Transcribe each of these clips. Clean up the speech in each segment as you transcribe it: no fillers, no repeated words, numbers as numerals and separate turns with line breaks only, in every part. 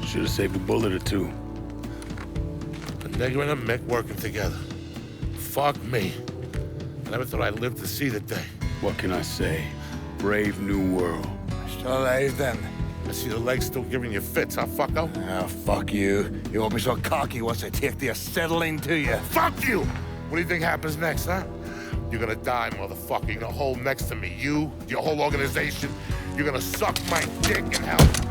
Should have saved a bullet or two.
A nigger and a Mick working together. Fuck me. I never thought I'd live to see the day.
What can I say? Brave new world.
Still alive then?
I see the legs still giving you fits, huh, fucko?
Oh, fuck you. You won't be so cocky once I take the acetylene to you.
Fuck you! What do you think happens next, huh? You're gonna die, motherfucker. You're gonna hold next to me. You, your whole organization. You're gonna suck my dick in hell.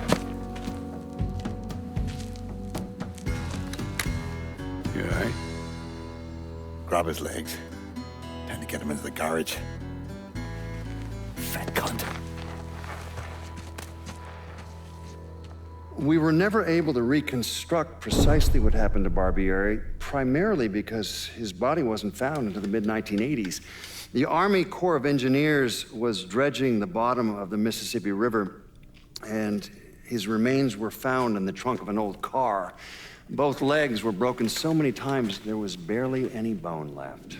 You all right?
Grab his legs. Time to get him into the garage. Fat cunt.
We were never able to reconstruct precisely what happened to Barbieri, primarily because his body wasn't found until the mid-1980s. The Army Corps of Engineers was dredging the bottom of the Mississippi River, and his remains were found in the trunk of an old car. Both legs were broken so many times there was barely any bone left.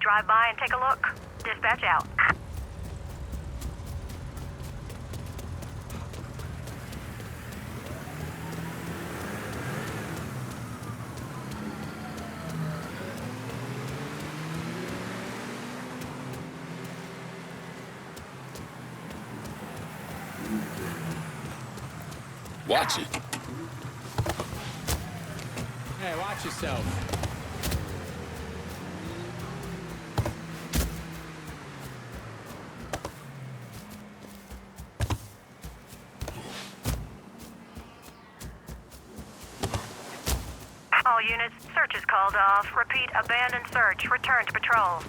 Drive by and take a look. Dispatch out.
Watch it.
Hey, watch yourself.
All units, search is called off. Repeat, abandoned search. Return to patrol.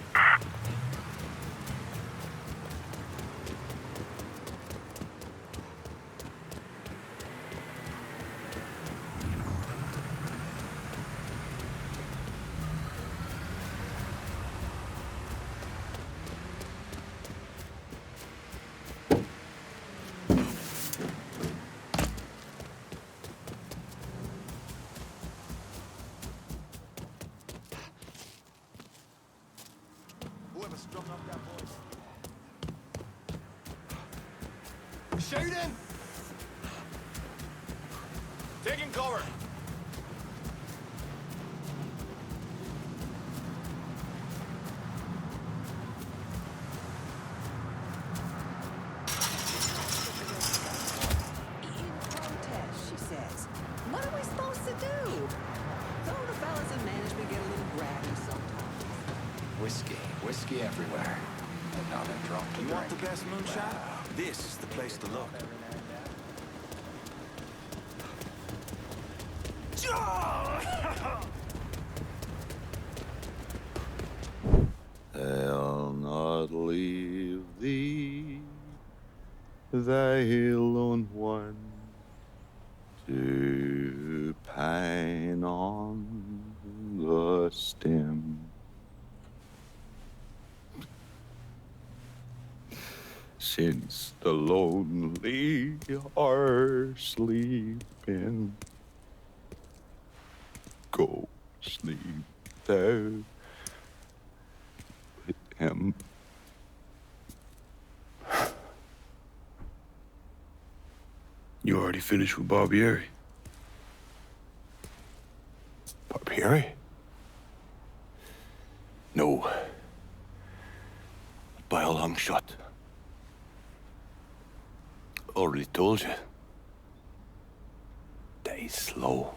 Shooting! Taking cover.
She says. What are we supposed to do? So the fellas in management get a little grabby sometimes.
Whiskey everywhere. And not a drop to
You want the
drink.
best moonshine? This is the place to look.
I'll not leave thee, thy lone one, to pine on the stem. Since the lonely are sleeping, go sleep there with him.
You already finished with Barbieri?
Barbieri.
Barbieri? No. By a long shot. Already told you. Die slow.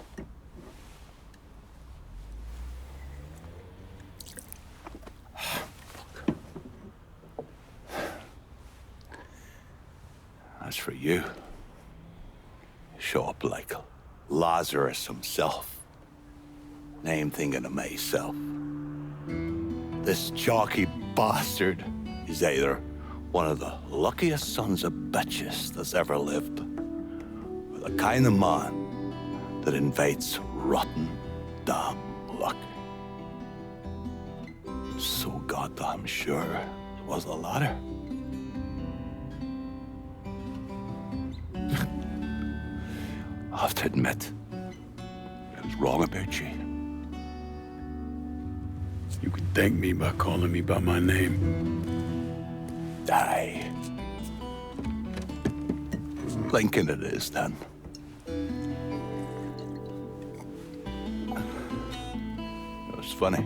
As for you, show up like Lazarus himself. And I'm thinking of myself. This jockey bastard is either one of the luckiest sons of bitches that's ever lived, or the kind of man that invites rotten damn luck. So goddamn sure it was the latter. I have to admit, I was wrong about you.
You can thank me by calling me by my name.
Die. Lincoln it is, then. It's funny.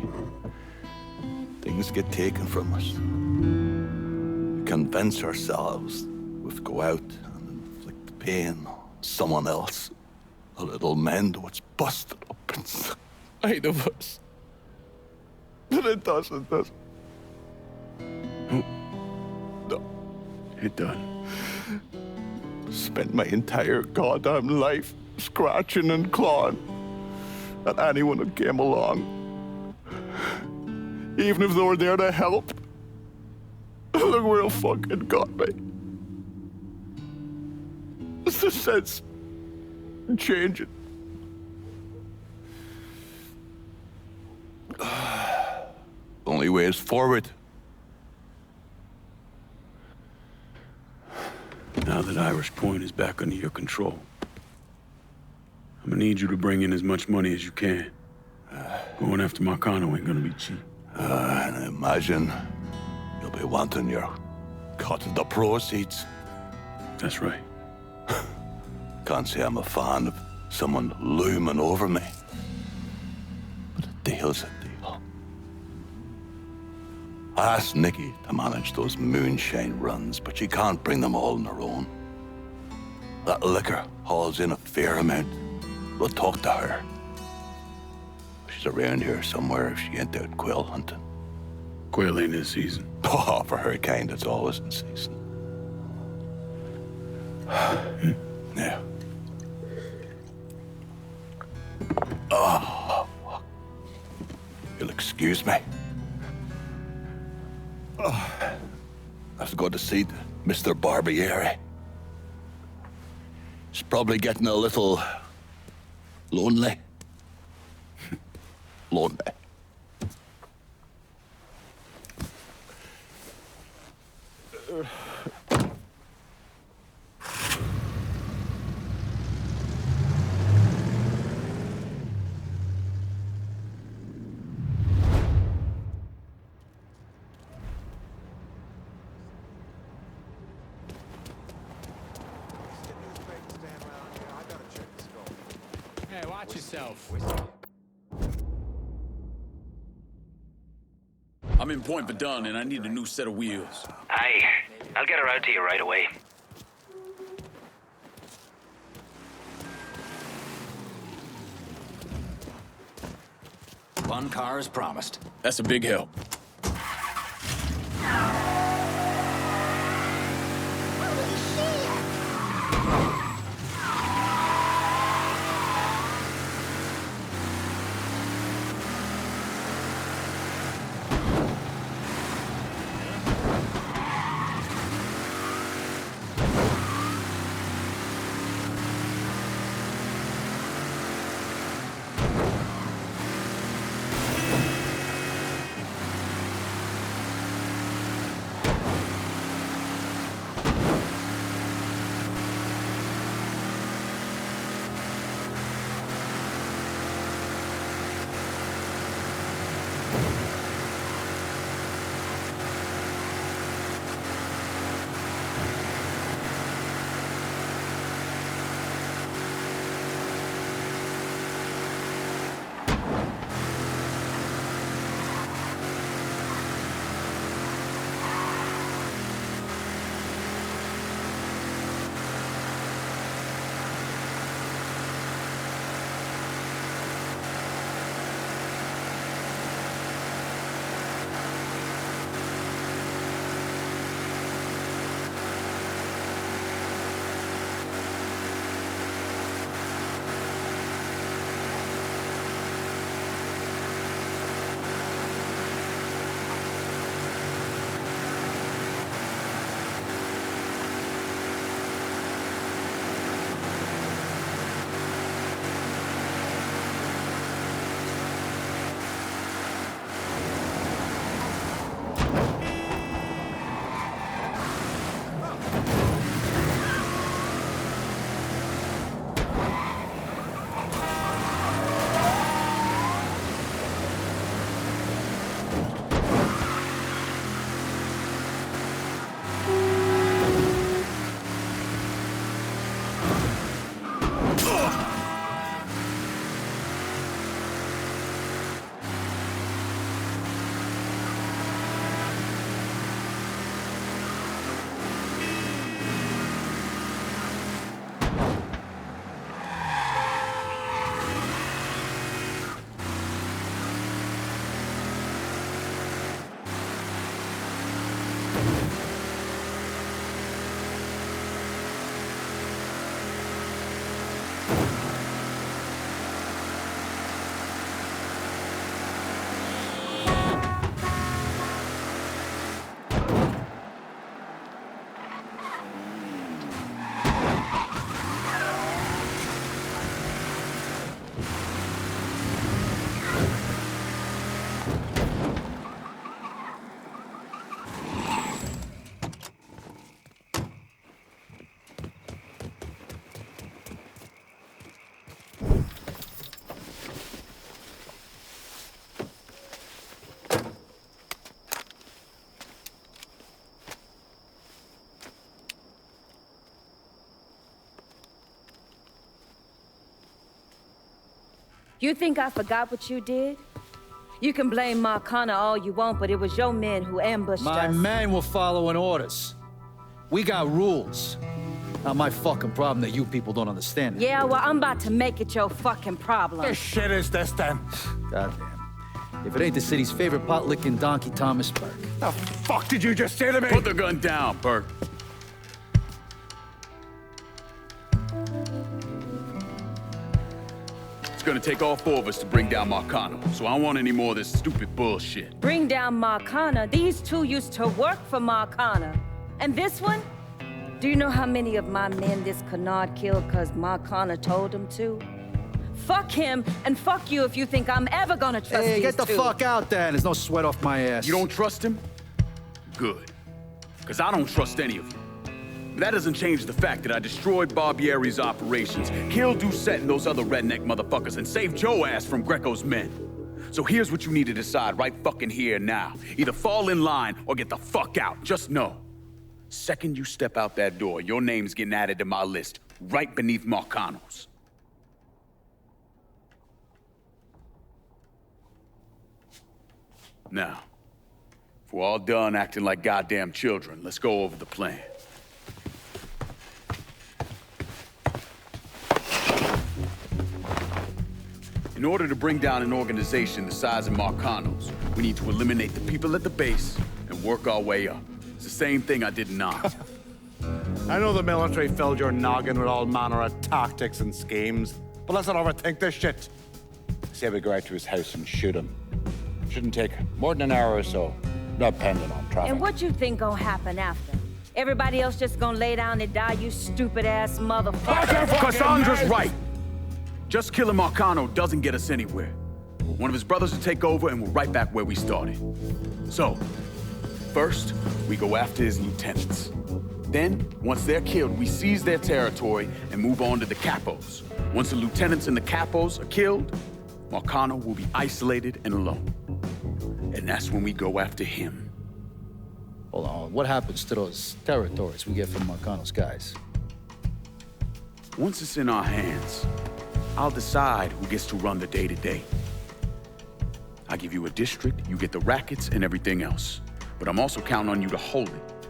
Things get taken from us. We convince ourselves we have to go out and inflict the pain on someone else. A little mend what's busted up inside of us. But it doesn't. No.
It done.
Spent my entire goddamn life scratching and clawing at anyone who came along. Even if they were there to help. Look where it fucking got me. It's the sense changing. Only way is forward.
Now that Irish Point is back under your control, I'm gonna need you to bring in as much money as you can. Going after Marcano ain't gonna be cheap.
And I imagine you'll be wanting your cut of the proceeds.
That's right.
Can't say I'm a fan of someone looming over me. But a deal's a deal. I asked Nikki to manage those moonshine runs, but she can't bring them all on her own. That liquor hauls in a fair amount. We'll talk to her. She's around here somewhere if she ain't out quail hunting.
Quail ain't in season.
Oh, for her kind, it's always in season. Yeah. Oh, fuck. You'll excuse me. Oh, I have to go to see Mr. Barbieri. He's probably getting a little lonely. Lonely.
Hey, watch yourself.
I'm in Point Verdun and I need a new set of wheels.
Aye, I'll get her out to you right away. One car as promised.
That's a big help.
You think I forgot what you did? You can blame Marcana all you want, but it was your men who ambushed us.
My men were following orders. We got rules. Not my fucking problem that you people don't understand.
Yeah, well, I'm about to make it your fucking problem.
What shit is this, then?
Goddamn. If it ain't the city's favorite pot-licking donkey, Thomas Burke.
The fuck did you just say to me?
Put the gun down, Burke. It's gonna take all four of us to bring down Marcano, so I don't want any more of this stupid bullshit.
Bring down Marcana? These two used to work for Marcana. And this one? Do you know how many of my men this canard killed because Marcana told him to? Fuck him, and fuck you if you think I'm ever gonna trust these
Hey, get the
two.
fuck out then. There's no sweat off my ass.
You don't trust him? Good. Because I don't trust any of you. But that doesn't change the fact that I destroyed Barbieri's operations, killed Doucette and those other redneck motherfuckers, and saved Joe ass from Greco's men. So here's what you need to decide right fucking here now. Either fall in line or get the fuck out. Just know. Second you step out that door, your name's getting added to my list, right beneath Marcano's. Now, if we're all done acting like goddamn children, let's go over the plan. In order to bring down an organization the size of Marcano's, we need to eliminate the people at the base and work our way up. It's the same thing I did in Oz.
I know the military filled your noggin with all manner of tactics and schemes, but let's not overthink this shit.
Say we go out to his house and shoot him. Shouldn't take more than an hour or so, depending on traffic.
And what you think gonna happen after? Everybody else just gonna lay down and die, you stupid-ass motherfucker?
Cassandra's right! Just killing Marcano doesn't get us anywhere. One of his brothers will take over and we're right back where we started. So, first, we go after his lieutenants. Then, once they're killed, we seize their territory and move on to the capos. Once the lieutenants and the capos are killed, Marcano will be isolated and alone. And that's when we go after him.
Hold on, what happens to those territories we get from Marcano's guys?
Once it's in our hands, I'll decide who gets to run the day-to-day. I give you a district, you get the rackets and everything else. But I'm also counting on you to hold it.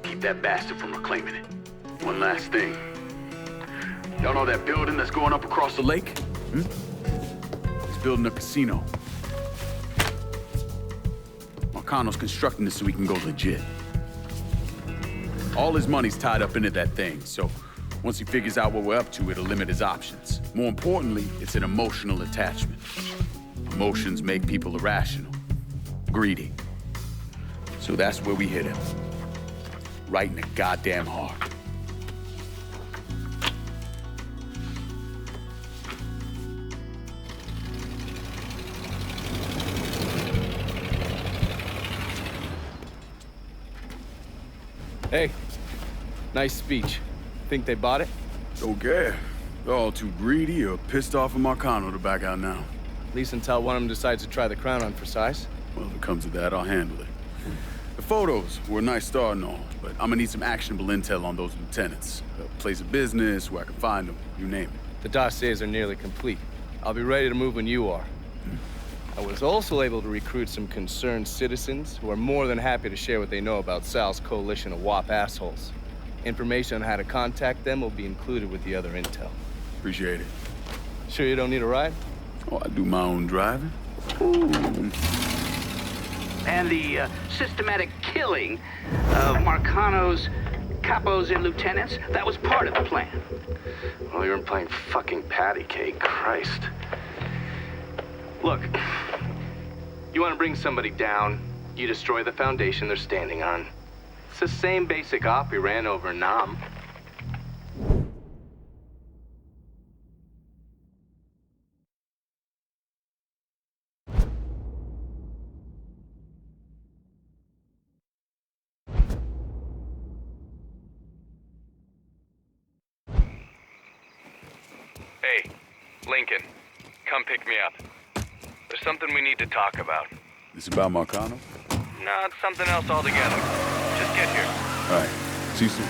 Keep that bastard from reclaiming it. One last thing. Y'all know that building that's going up across the lake? He's building a casino. Marcano's constructing this so he can go legit. All his money's tied up into that thing, so once he figures out what we're up to, it'll limit his options. More importantly, it's an emotional attachment. Emotions make people irrational, greedy. So that's where we hit him. Right in the goddamn heart.
Hey, nice speech. Think they bought it?
Okay. They're all too greedy or pissed off of Marcano to back out now.
At least until one of them decides to try the crown on for size.
Well, if it comes to that, I'll handle it. The photos were a nice start and all, but I'm gonna need some actionable intel on those lieutenants. A place of business, where I can find them, you name it.
The dossiers are nearly complete. I'll be ready to move when you are. I was also able to recruit some concerned citizens who are more than happy to share what they know about Sal's coalition of WAP assholes. Information on how to contact them will be included with the other intel.
Appreciate it.
Sure you don't need a ride?
Oh, I do my own driving.
And the systematic killing of Marcano's capos and lieutenants, that was part of the plan.
Well, you're playing fucking patty cake, Christ.
Look, you want to bring somebody down, you destroy the foundation they're standing on. It's the same basic op we ran over Nam.
Hey, Lincoln, come pick me up. There's something we need to talk about.
This about Marcano?
No, it's something else altogether. Just get here.
All right. See you soon.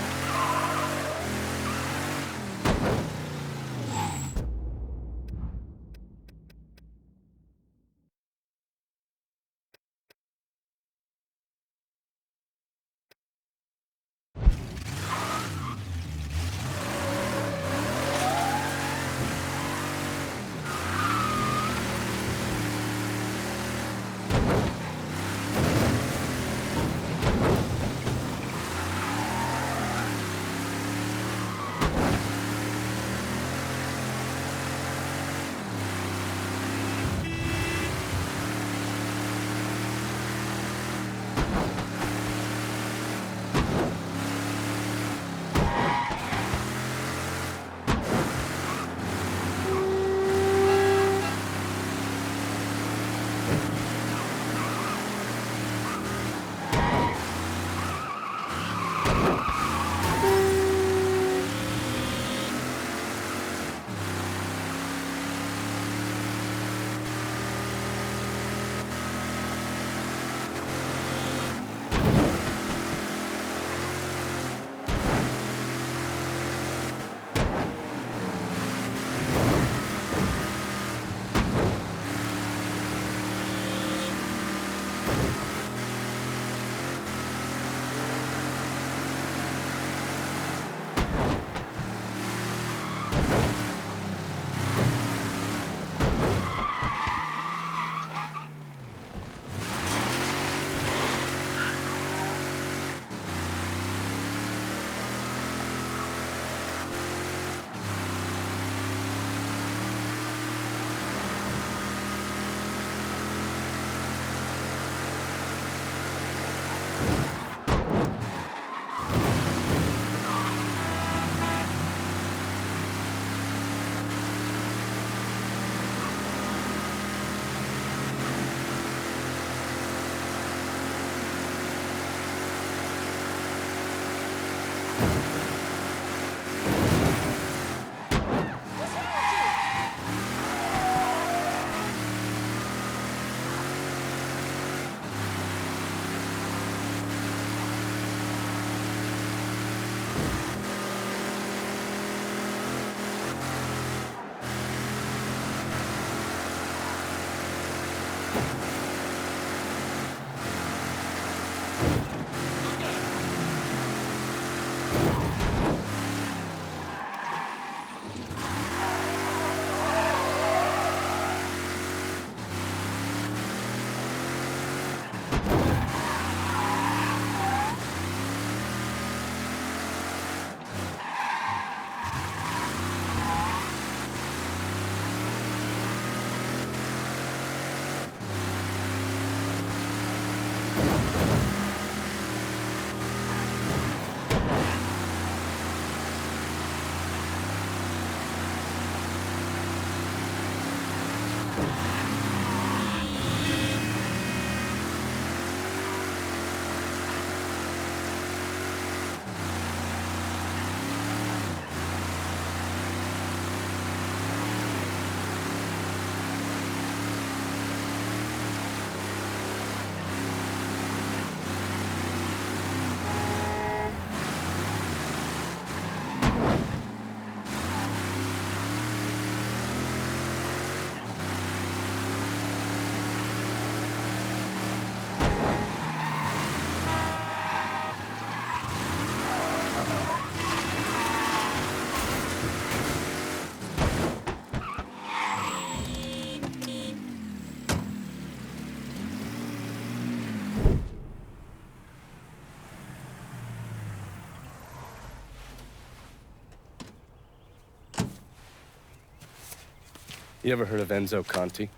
You ever heard of Enzo Conti?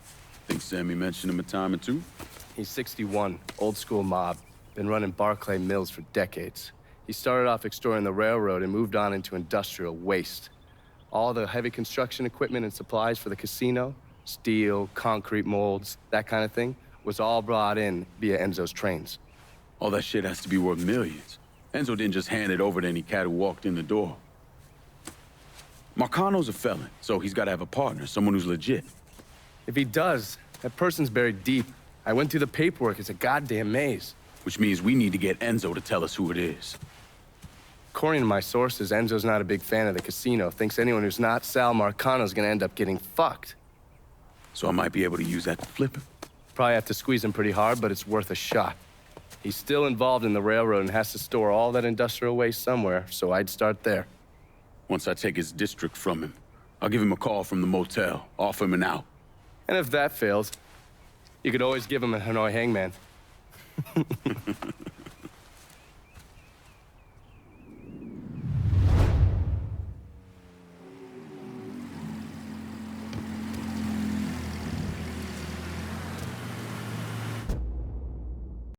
Think Sammy mentioned him a time or two?
He's 61, old school mob. Been running Barclay Mills for decades. He started off extorting the railroad and moved on into industrial waste. All the heavy construction equipment and supplies for the casino, steel, concrete molds, that kind of thing, was all brought in via Enzo's trains.
All that shit has to be worth millions. Enzo didn't just hand it over to any cat who walked in the door. Marcano's a felon, so he's got to have a partner, someone who's legit.
If he does, that person's buried deep. I went through the paperwork. It's a goddamn maze.
Which means we need to get Enzo to tell us who it is.
According to my sources, Enzo's not a big fan of the casino. Thinks anyone who's not Sal Marcano's gonna end up getting fucked.
So I might be able to use that to flip him.
Probably have to squeeze him pretty hard, but it's worth a shot. He's still involved in the railroad and has to store all that industrial waste somewhere, so I'd start there.
Once I take his district from him, I'll give him a call from the motel, offer him an out.
And if that fails, you could always give him a Hanoi hangman.